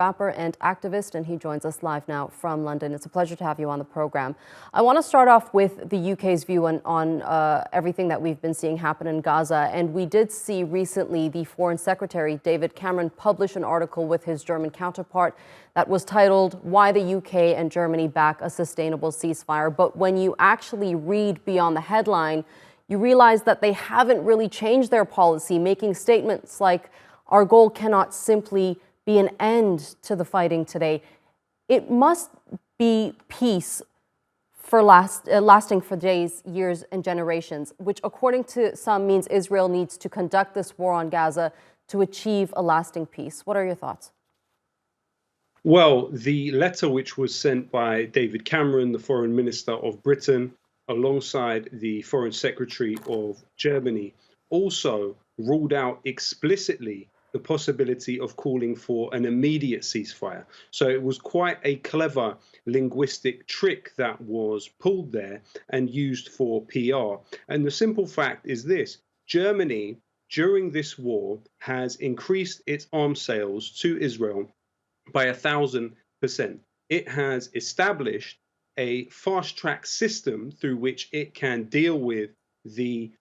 rapper and activist, and he joins us live now from London. It's a pleasure to have you on the program. I want to start off with the UK's view on everything that we've been seeing happen in Gaza. And we did see recently the Foreign Secretary, David Cameron, publish an article with his German counterpart that was titled, "Why the UK and Germany Back a Sustainable Ceasefire." But when you actually read beyond the headline, you realize that they haven't really changed their policy, making statements like, "Our goal cannot simply be an end to the fighting today." It must be peace for lasting for days, years, and generations, which according to some means Israel needs to conduct this war on Gaza to achieve a lasting peace. What are your thoughts? Well, the letter which was sent by David Cameron, the Foreign Minister of Britain, alongside the Foreign Secretary of Germany, also ruled out explicitly the possibility of calling for an immediate ceasefire. So it was quite a clever linguistic trick that was pulled there and used for PR. And the simple fact is this: Germany, during this war, has increased its arms sales to Israel by 1,000%. It has established a fast track system through which it can deal with the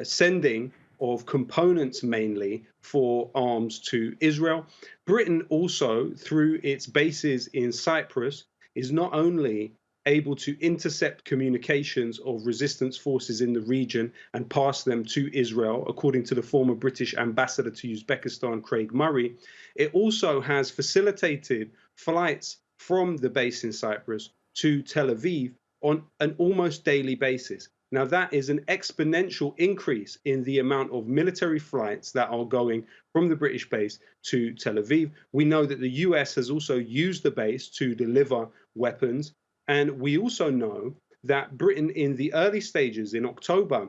sending of components mainly for arms to Israel. Britain also, through its bases in Cyprus, is not only able to intercept communications of resistance forces in the region and pass them to Israel, according to the former British ambassador to Uzbekistan, Craig Murray. It also has facilitated flights from the base in Cyprus to Tel Aviv on an almost daily basis. Now, that is an exponential increase in the amount of military flights that are going from the British base to Tel Aviv. We know that the US has also used the base to deliver weapons. And we also know that Britain, in the early stages, in October,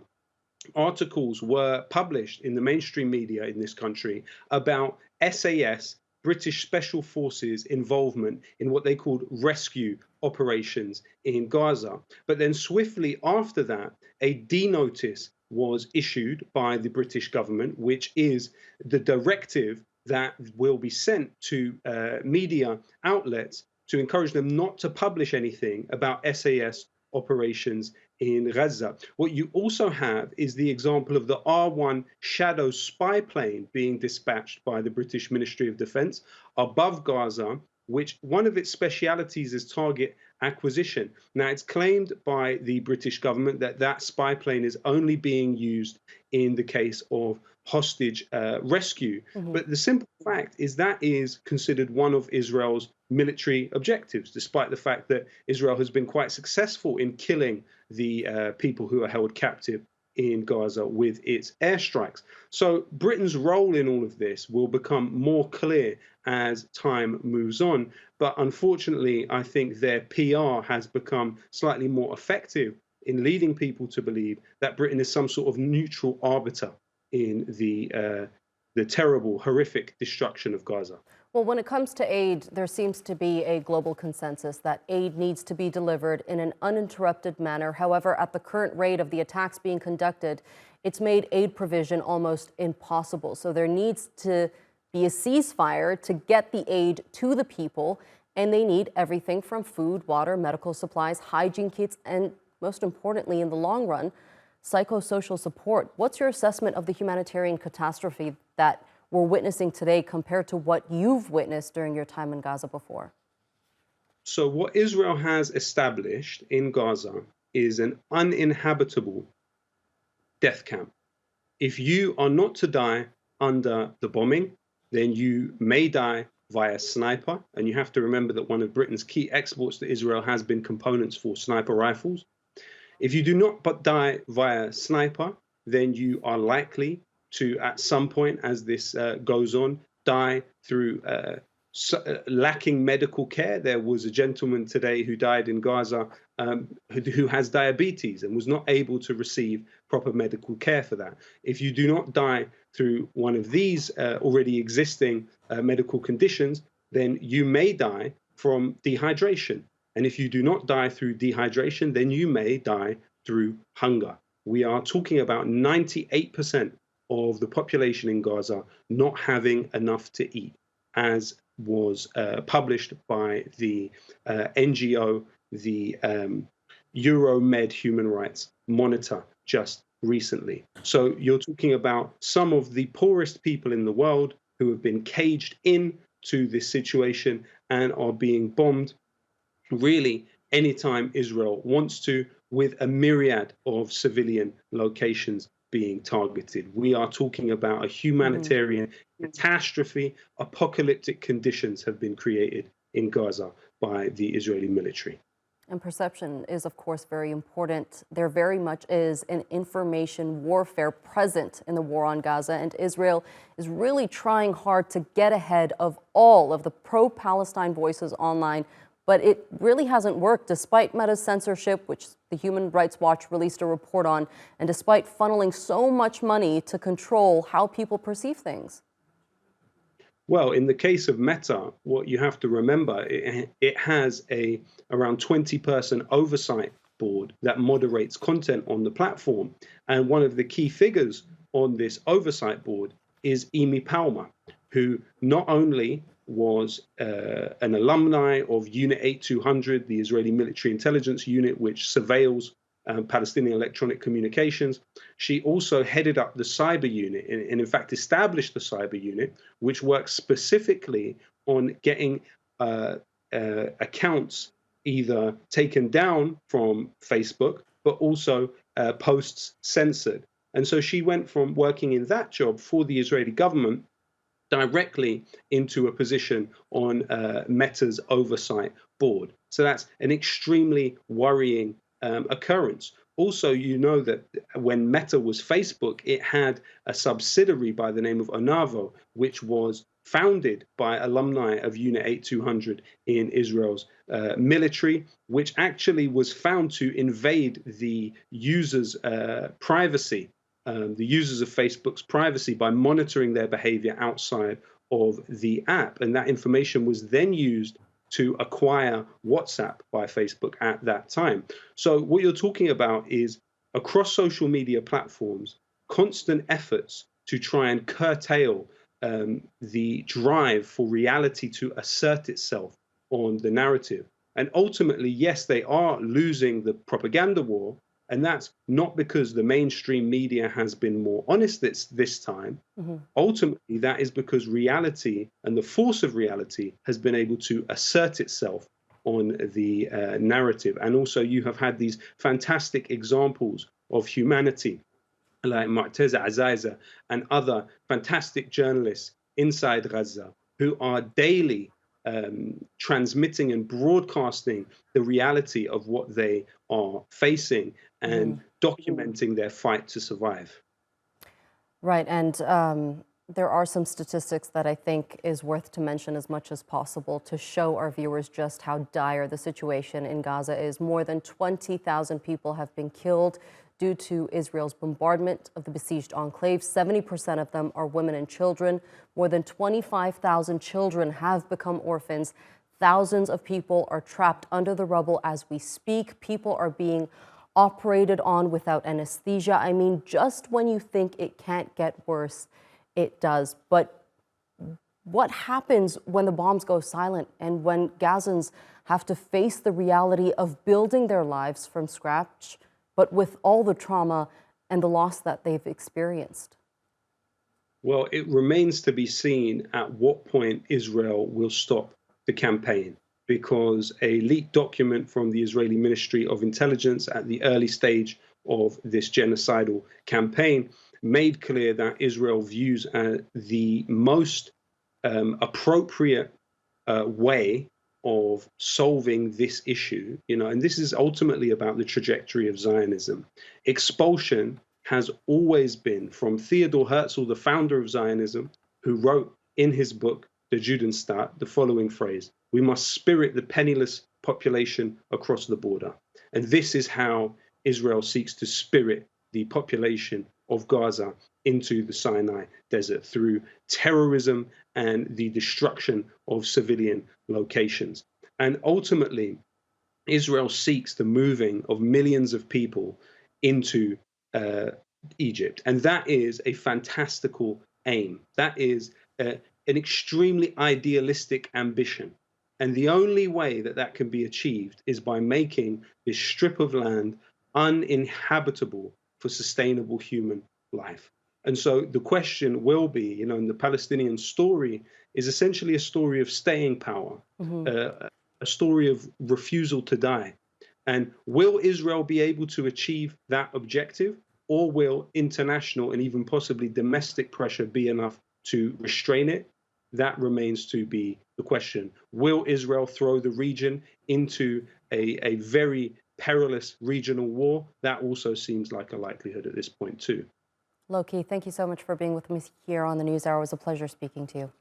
articles were published in the mainstream media in this country about SAS, British Special Forces involvement in what they called rescue operations in Gaza. But then swiftly after that, a D-notice was issued by the British government, which is the directive that will be sent to media outlets to encourage them not to publish anything about SAS operations in Gaza. What you also have is the example of the R1 Shadow spy plane being dispatched by the British Ministry of Defense above Gaza, which one of its specialities is target acquisition. Now, it's claimed by the British government that that spy plane is only being used in the case of hostage rescue. But the simple fact is that is considered one of Israel's military objectives, despite the fact that Israel has been quite successful in killing the people who are held captive in Gaza with its airstrikes. So Britain's role in all of this will become more clear as time moves on. But unfortunately, I think their PR has become slightly more effective in leading people to believe that Britain is some sort of neutral arbiter in the terrible, horrific destruction of Gaza. Well, when it comes to aid, there seems to be a global consensus that aid needs to be delivered in an uninterrupted manner. However, at the current rate of the attacks being conducted, it's made aid provision almost impossible. So there needs to be a ceasefire to get the aid to the people, and they need everything from food, water, medical supplies, hygiene kits, and most importantly, in the long run, psychosocial support. What's your assessment of the humanitarian catastrophe that we're witnessing today compared to what you've witnessed during your time in Gaza before? So what Israel has established in Gaza is an uninhabitable death camp. If you are not to die under the bombing, then you may die via sniper. And you have to remember that one of Britain's key exports to Israel has been components for sniper rifles. If you do not but die via sniper, then you are likely to, at some point as this goes on, die through lacking medical care. There was a gentleman today who died in Gaza who has diabetes and was not able to receive proper medical care for that. If you do not die through one of these already existing medical conditions, then you may die from dehydration. And if you do not die through dehydration, then you may die through hunger. We are talking about 98% of the population in Gaza not having enough to eat. as was published by the NGO, the Euromed Human Rights Monitor, just recently. So you're talking about some of the poorest people in the world who have been caged in to this situation and are being bombed really anytime Israel wants to, with a myriad of civilian locations being targeted. We are talking about a humanitarian catastrophe. Apocalyptic conditions have been created in Gaza by the Israeli military. And perception is, of course, very important. There very much is an information warfare present in the war on Gaza, and Israel is really trying hard to get ahead of all of the pro-Palestine voices online. But it really hasn't worked, despite Meta's censorship, which the Human Rights Watch released a report on, and despite funneling so much money to control how people perceive things. Well, in the case of Meta, what you have to remember, it has a around 20-person oversight board that moderates content on the platform. And one of the key figures on this oversight board is Amy Palmer, who not only was an alumni of Unit 8200, the Israeli military intelligence unit, which surveils Palestinian electronic communications. She also headed up the cyber unit and in fact, established the cyber unit, which works specifically on getting accounts either taken down from Facebook, but also posts censored. And so she went from working in that job for the Israeli government directly into a position on Meta's oversight board. So that's an extremely worrying occurrence. Also, you know that when Meta was Facebook, it had a subsidiary by the name of Onavo, which was founded by alumni of Unit 8200 in Israel's military, which actually was found to invade the users' privacy, the users of Facebook's privacy, by monitoring their behavior outside of the app. And that information was then used to acquire WhatsApp by Facebook at that time. So what you're talking about is, across social media platforms, constant efforts to try and curtail the drive for reality to assert itself on the narrative. And ultimately, yes, they are losing the propaganda war. And that's not because the mainstream media has been more honest this time. Ultimately, that is because reality and the force of reality has been able to assert itself on the narrative. And also, you have had these fantastic examples of humanity, like Mu'teza Azaiza and other fantastic journalists inside Gaza, who are daily transmitting and broadcasting the reality of what they are facing and documenting their fight to survive. Right, and there are some statistics that I think is worth to mention as much as possible to show our viewers just how dire the situation in Gaza is. More than 20,000 people have been killed due to Israel's bombardment of the besieged enclave. 70% of them are women and children. More than 25,000 children have become orphans. Thousands of people are trapped under the rubble as we speak. People are being operated on without anesthesia. I mean, just when you think it can't get worse, it does. But what happens when the bombs go silent and when Gazans have to face the reality of building their lives from scratch, but with all the trauma and the loss that they've experienced? Well, it remains to be seen at what point Israel will stop the campaign, because a leaked document from the Israeli Ministry of Intelligence at the early stage of this genocidal campaign made clear that Israel views the most appropriate way of solving this issue, and this is ultimately about the trajectory of Zionism. Expulsion has always been, from Theodor Herzl, the founder of Zionism, who wrote in his book, The Judenstaat, the following phrase: "We must spirit the penniless population across the border." And this is how Israel seeks to spirit the population of Gaza into the Sinai Desert, through terrorism and the destruction of civilian locations. And ultimately, Israel seeks the moving of millions of people into Egypt. And that is a fantastical aim. That is an extremely idealistic ambition. And the only way that that can be achieved is by making this strip of land uninhabitable for sustainable human life. And so the question will be, in the Palestinian story is essentially a story of staying power, Hmm. a story of refusal to die. And will Israel be able to achieve that objective, or will international and even possibly domestic pressure be enough to restrain it? That remains to be the question. Will Israel throw the region into a very perilous regional war? That also seems like a likelihood at this point, too. Lowkey, thank you so much for being with me here on the News Hour. It was a pleasure speaking to you.